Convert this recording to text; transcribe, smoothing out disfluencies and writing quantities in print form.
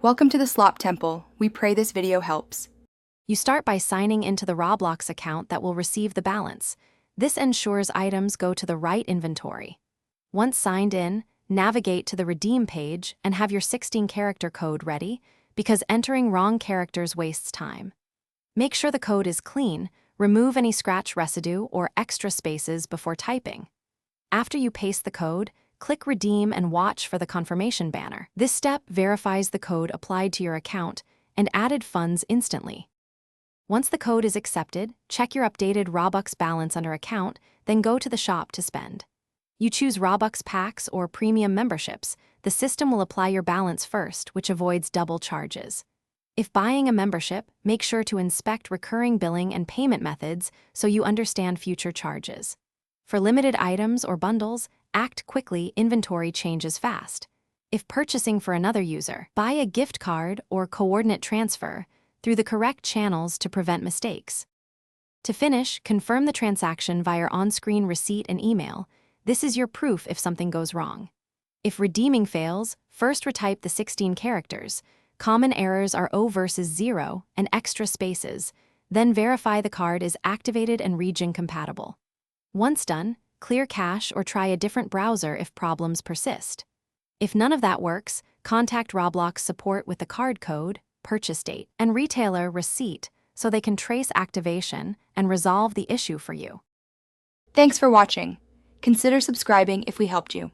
Welcome to the Slop Temple. We pray this video helps. You start by signing into the Roblox account that will receive the balance. This ensures items go to the right inventory. Once signed in, navigate to the redeem page and have your 16-character code ready, because entering wrong characters wastes time. Make sure the code is clean, remove any scratch residue or extra spaces before typing. After you paste the code, click Redeem and watch for the confirmation banner. This step verifies the code applied to your account and added funds instantly. Once the code is accepted, check your updated Robux balance under Account, then go to the shop to spend. You choose Robux packs or premium memberships. The system will apply your balance first, which avoids double charges. If buying a membership, make sure to inspect recurring billing and payment methods so you understand future charges. For limited items or bundles, act quickly, inventory changes fast. If purchasing for another user, buy a gift card or coordinate transfer through the correct channels to prevent mistakes. To finish, confirm the transaction via on-screen receipt and email. This is your proof if something goes wrong. If redeeming fails, first retype the 16 characters. Common errors are O versus 0 and extra spaces. Then verify the card is activated and region compatible. Once done, clear cache or try a different browser if problems persist. If none of that works, contact Roblox support with the card code, purchase date, and retailer receipt so they can trace activation and resolve the issue for you. Thanks for watching. Consider subscribing if we helped you.